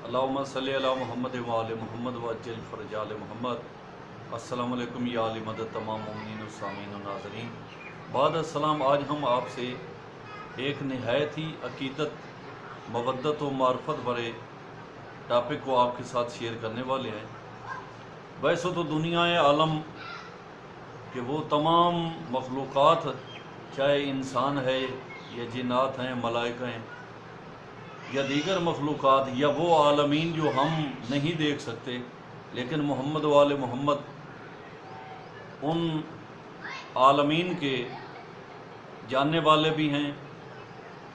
अल्लाहुम्मा सल्ली अला मुहम्मद व आले मुहम्मद वअज्जिल फ़रजाल मुहम्मद। अस्सलामु अलैकुम या अली मदद तमाम मुमिनीन व सामीन व नाज़रीन। बाद अस्सलाम, आज हम आपसे एक नहायत ही अकीदत, मवद्दत व मार्फत भरे टॉपिक को आपके साथ शेयर करने वाले हैं। वैसे तो दुनिया आलम कि वो तमाम मखलूक़ात, चाहे इंसान है या जिन्नात हैं, मलाइका हैं या दीगर मखलूक़ात या वो आलमीन जो हम नहीं देख सकते, लेकिन मोहम्मद वाले मोहम्मद उन आलमीन के जानने वाले भी हैं,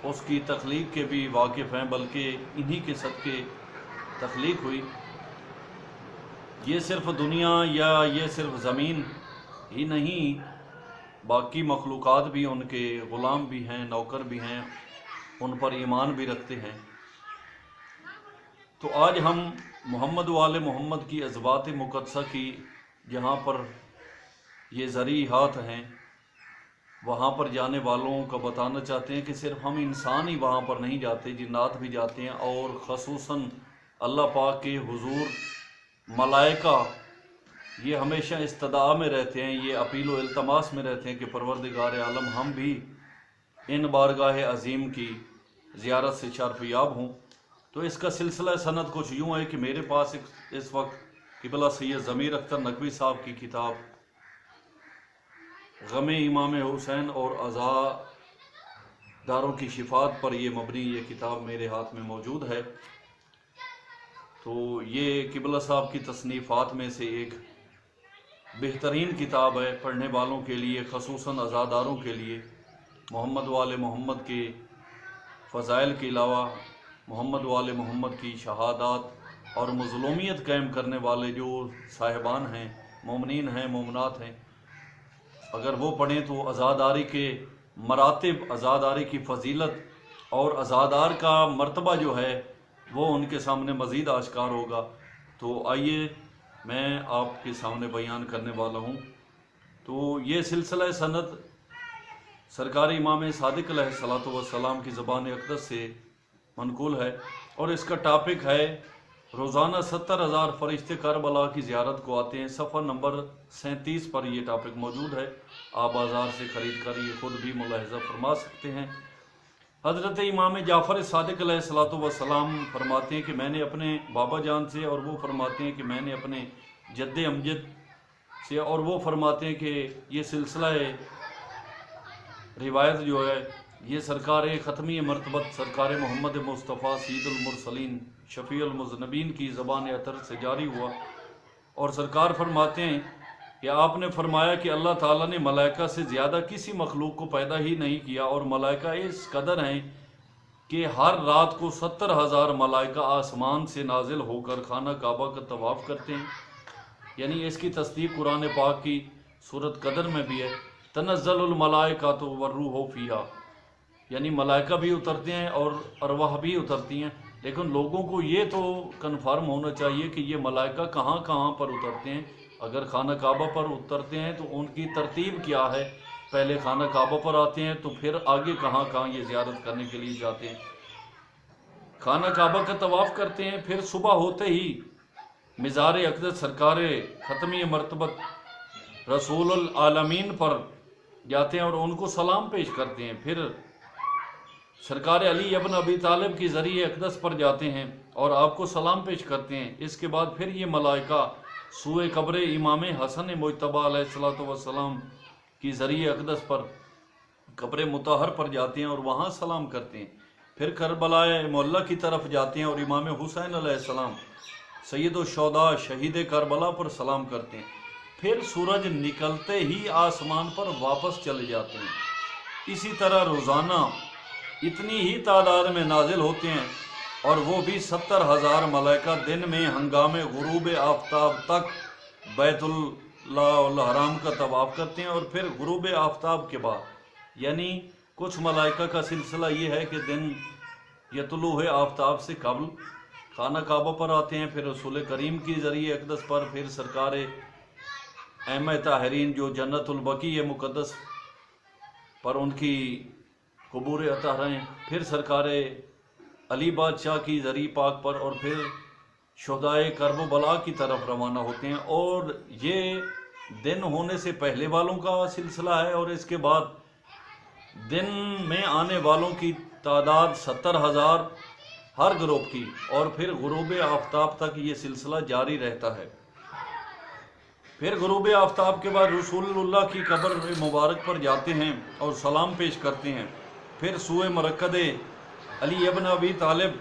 उसकी तख्लीक के भी वाकिफ़ हैं, बल्कि इन्हीं के सदक़े तख्लीक हुई। ये सिर्फ़ दुनिया या ये सिर्फ़ ज़मीन ही नहीं, बाकी मखलूक़ात भी उनके ग़ुलाम भी हैं, नौकर भी हैं, उन पर ईमान भी रखते हैं। तो आज हम मोहम्मद वाले मोहम्मद की अज़वात मुक़द्दसा की जहाँ पर ये ज़री हाथ हैं, वहाँ पर जाने वालों का बताना चाहते हैं कि सिर्फ हम इंसान ही वहाँ पर नहीं जाते, जिन्नात भी जाते हैं, और ख़ुसूसन अल्लाह पाक के हुज़ूर मलाइका ये हमेशा इस्तदा में रहते हैं, ये अपील व इल्तमास में रहते हैं कि परवरदिगार आलम हम भी इन बारगाह अज़ीम की ज़ियारत से शर्फ़याब हों। तो इसका सिलसिला सनद कुछ यूँ है कि मेरे पास इस वक्त क़िबला सैयद ज़मीर अख्तर नकवी साहब की किताब ग़म इमाम हुसैन और अज़ादारों की शिफात पर ये मबनी ये किताब मेरे हाथ में मौजूद है। तो ये क़िबला साहब की तसनीफ़ात में से एक बेहतरीन किताब है पढ़ने वालों के लिए, ख़ुसूसन अज़ादारों के लिए। मोहम्मद वाले मोहम्मद के फ़ज़ाइल के अलावा मोहम्मद वाले मोहम्मद की शहादात और मज़लूमियत कायम करने वाले जो साहिबान हैं, मोमिनीन हैं, मोमिनात हैं, अगर वो पढ़ें तो अज़ादारी के मरातिब, अज़ादारी की फ़जीलत और अज़ादार का मर्तबा जो है वो उनके सामने मज़ीद आश्कार होगा। तो आइए मैं आपके सामने बयान करने वाला हूँ। तो ये सिलसिला सनद सरकार इमाम सादिक अलैहिस्सलातु वस्सलाम की ज़बान अक़दस से मनक़ूल है, और इसका टॉपिक है रोज़ाना 70,000 फ़रिश्ते करबला की ज़ियारत को आते हैं। सफ़र नंबर 37 पर यह टॉपिक मौजूद है। आप बाज़ार से ख़रीद कर ये ख़ुद भी मुलाहिज़ा फरमा सकते हैं। हज़रत इमाम जाफ़र सादिक अलैहिस्सलातु वस्सलाम फरमाते हैं कि मैंने अपने बाबा जान से, और वो फरमाते हैं कि मैंने अपने जद्दे अमजद से, और वो फरमाते हैं कि ये सिलसिला रिवायत जो है ये सरकार ख़त्मी मरतबत सरकार मोहम्मद मुस्तफ़ा सैयदुल मुरसलीन शफ़ीउल मुज़नबीन की ज़बान अतर से जारी हुआ। और सरकार फरमाते हैं कि आपने फरमाया कि अल्लाह ताला ने मलाइका से ज़्यादा किसी मखलूक को पैदा ही नहीं किया, और मलाइका इस कदर हैं कि हर रात को 70,000 मलाइका आसमान से नाजिल होकर खाना काबा का तवाफ़ करते हैं। यानी इसकी तस्दीक कुरान पाक की सूरत कदर में भी है, तनज़्ज़लुल मलाइकातु वर्रूहु फ़ीहा, यानी मलाइका भी उतरते हैं और अरवाह भी उतरती हैं। लेकिन लोगों को ये तो कन्फर्म होना चाहिए कि ये मलाइका कहाँ कहाँ पर उतरते हैं। अगर खाना काबा पर उतरते हैं तो उनकी तरतीब क्या है, पहले खाना काबा पर आते हैं तो फिर आगे कहाँ कहाँ ये ज़ियारत करने के लिए जाते हैं। खाना काबा का तवाफ़ करते हैं, फिर सुबह होते ही मिज़ार अक़दस सरकार ख़त्मी मरतबत रसूलुल आलमीन पर जाते हैं और उनको सलाम पेश करते हैं। फिर सरकार अली इब्न अबी तालिब की ज़रिए अक़दस पर जाते हैं और आपको सलाम पेश करते हैं। इसके बाद फिर ये मलाइका सूए कब्र इमाम हसन मुज्तबा अलैहिस्सलातु वस्सलाम की ज़रिए अक़दस पर कब्र मुतहर पर जाते हैं और वहाँ सलाम करते हैं। फिर करबलाए मोहल्ला की तरफ जाते हैं और इमाम हुसैन अलैहिस्सलाम सैयदुश शुहदा शहीद करबला पर सलाम करते हैं। फिर सूरज निकलते ही आसमान पर वापस चले जाते हैं। इसी तरह रोज़ाना इतनी ही तादाद में नाजिल होते हैं, और वो भी 70,000 मलाइका दिन में हंगामे गुरूब आफ्ताब तक बैतुल्लाह हराम का तवाफ़ करते हैं। और फिर गुरूब आफ्ताब के बाद, यानी कुछ मलाइका का सिलसिला ये है कि दिन यतलूह आफ्ताब से कबल खाना काबा पर आते हैं, फिर रसूल करीम की ज़रिए अक़दस पर, फिर सरकार अहमद ताहरीन जो जन्नतुल बकी मुक़द्दस पर उनकी कबूर अता रहें, फिर सरकार अली बादशाह की ज़री पाक पर, और फिर शुहदाए कर्ब बला की तरफ रवाना होते हैं। और ये दिन होने से पहले वालों का सिलसिला है, और इसके बाद दिन में आने वालों की तादाद 70,000 हर ग्रुप की, और फिर गुरूब आफ्ताब तक ये सिलसिला जारी रहता है। फिर गुरूब आफ्ताब के बाद रसूलुल्लाह की कब्र मुबारक पर जाते हैं और सलाम पेश करते हैं। फिर सूए मरकद अली इब्न अबी तालिब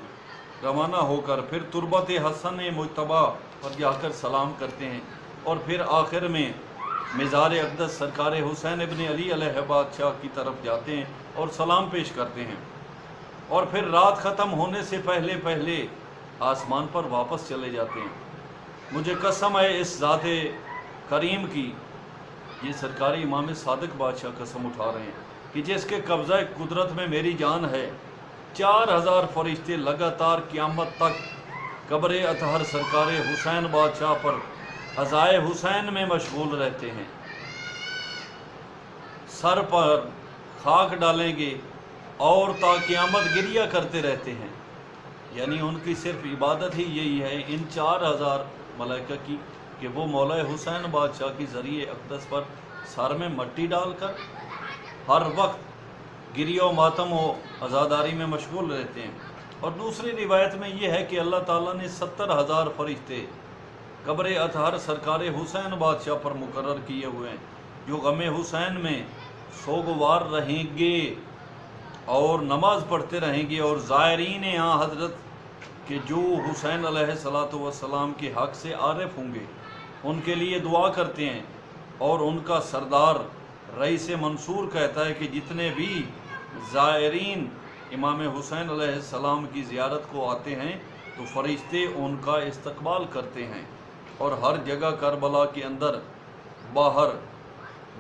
रवाना होकर फिर तुरबत हसन मुज्तबा पर जाकर सलाम करते हैं, और फिर आखिर में मज़ार अक़दस सरकार हुसैन इब्न अली अलैहि बादशाह की तरफ जाते हैं और सलाम पेश करते हैं, और फिर रात ख़त्म होने से पहले पहले आसमान पर वापस चले जाते हैं। मुझे कसम है इस ज़ाते करीम की, ये सरकारी इमाम सादिक बादशाह कसम उठा रहे हैं कि जिसके कब्ज़ा कुदरत में मेरी जान है, 4000 फरिश्ते लगातार क़यामत तक कब्र अतहर सरकार हुसैन बादशाह पर अज़ाए हुसैन में मशगूल रहते हैं। सर पर खाक डालेंगे और ता क़यामत गिरिया करते रहते हैं। यानी उनकी सिर्फ इबादत ही यही है इन 4000 मलाइका की कि वो मौला हुसैन बादशाह की ज़रिए अक़दस पर सर में मट्टी डालकर हर वक्त गिरिया मातम व आज़ादारी में मशगूल रहते हैं। और दूसरी रिवायत में ये है कि अल्लाह ताला ने 70,000 फरिश्ते कब्र अतहर सरकार हुसैन बादशाह पर मुकर्रर किए हुए हैं, जो गम हुसैन में सोगवार रहेंगे और नमाज पढ़ते रहेंगे, और ज़ायरीन यहाँ हज़रत के जो हुसैन अलैहिस्सलातु वस्सलाम के हक़ से आरिफ होंगे उनके लिए दुआ करते हैं। और उनका सरदार रईस मंसूर कहता है कि जितने भी ज़ायरीन इमाम हुसैन अलैहिस्सलाम की ज़ियारत को आते हैं तो फरिश्ते उनका इस्तकबाल करते हैं, और हर जगह करबला के अंदर बाहर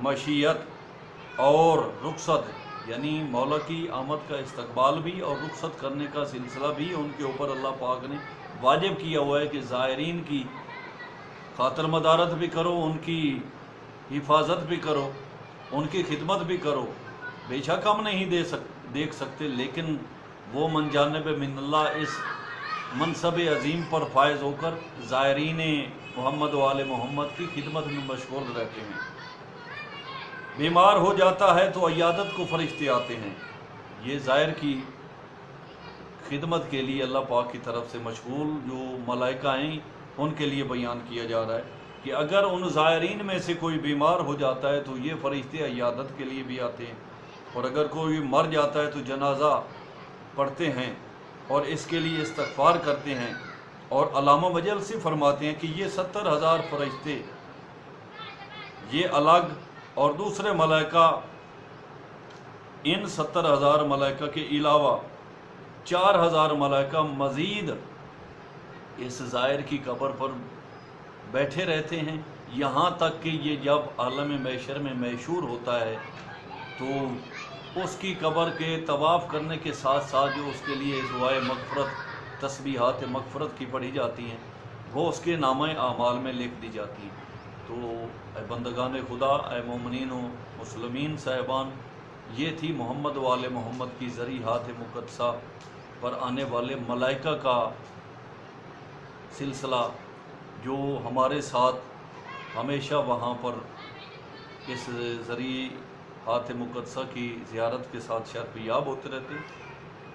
मशीयत और रुखसत यानी मौला की आमद का इस्तकबाल भी और रुखसत करने का सिलसिला भी उनके ऊपर अल्लाह पाक ने वाजिब किया हुआ है कि ज़ायरीन की खातर मदारत भी करो, उनकी हिफाजत भी करो, उनकी खिदमत भी करो। बेशक हम नहीं देख सकते, लेकिन वो मन जानिब मिनल्लाह इस मनसब अज़ीम पर फायज़ होकर ज़ायरीन मोहम्मद वाले मोहम्मद की खिदमत में मशगूल रहते हैं। बीमार हो जाता है तो अयादत को फरिश्ते आते हैं। ये ज़ायर की खिदमत के लिए अल्लाह पाक की तरफ से मशगूल जो मलाइका हैं उनके लिए बयान किया जा रहा है कि अगर उन ज़ायरीन में से कोई बीमार हो जाता है तो ये फरिश्ते अयादत के लिए भी आते हैं, और अगर कोई मर जाता है तो जनाजा पढ़ते हैं और इसके लिए इस्तग़फ़ार करते हैं। और अल्लामा मजलसी फरमाते हैं कि ये 70,000 फरिश्ते ये अलग, और दूसरे मलाइका इन 70,000 मलाइका के अलावा 4,000 मलाइका मज़ीद इस ज़ायर की कब्र पर बैठे रहते हैं, यहाँ तक कि ये जब आलम महशर में मैशूर होता है तो उसकी कब्र के तवाफ़ करने के साथ साथ जो उसके लिए दुआए मग़फ़रत तस्बीहात मग़फ़रत की पढ़ी जाती हैं वो उसके नामे आमाल में लिख दी जाती हैं। तो ए बंदगान खुदा, ए मोमिनीन व मुस्लिमीन साहिबान, ये थी मोहम्मद वाले मोहम्मद की ज़रीहात मुक़द्दसा पर आने वाले मलाइका का सिलसिला, जो हमारे साथ हमेशा वहाँ पर इस ज़रीहात मुक़द्दसा की ज़ियारत के साथ शर्फ़याब होते रहते।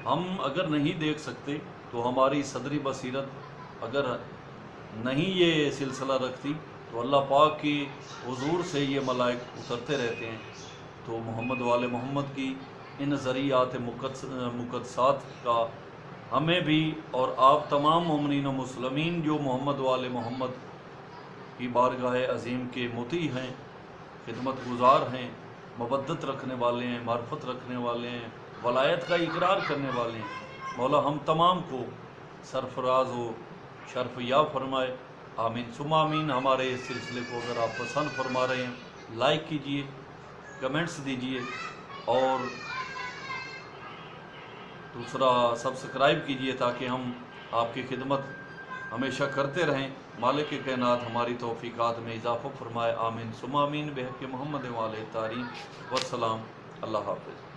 हम अगर नहीं देख सकते तो हमारी सदरी बसीरत अगर नहीं ये सिलसिला रखती तो अल्लाह पाक की हुजूर से ये मलाइक उतरते रहते हैं। तो मोहम्मद वाले मोहम्मद की इन ज़रियात मुक़द्दसात का हमें भी और आप तमाम मोमिनीन व मुस्लिमीन जो मोहम्मद वाले मोहम्मद की बारगाह अज़ीम के मुती हैं, खिदमत गुज़ार हैं, मवद्दत रखने वाले हैं, मार्फत रखने वाले हैं, वलायत का इकरार करने वाले हैं, मौला हम तमाम को सरफराज व शर्फ़याब फरमाए। आमीन सुम्मा आमीन। हमारे इस सिलसिले को अगर आप पसंद फरमा रहे हैं लाइक कीजिए, कमेंट्स दीजिए, और दूसरा सब्सक्राइब कीजिए ताकि हम आपकी खिदमत हमेशा करते रहें। मालिक कायनात हमारी तौफ़ीक़ात में इजाफ़ा फरमाए। आमीन सुम्मा आमीन। बेहक़ मोहम्मद वाले तारीफ़ वस्सलाम। अल्लाह हाफ़िज़।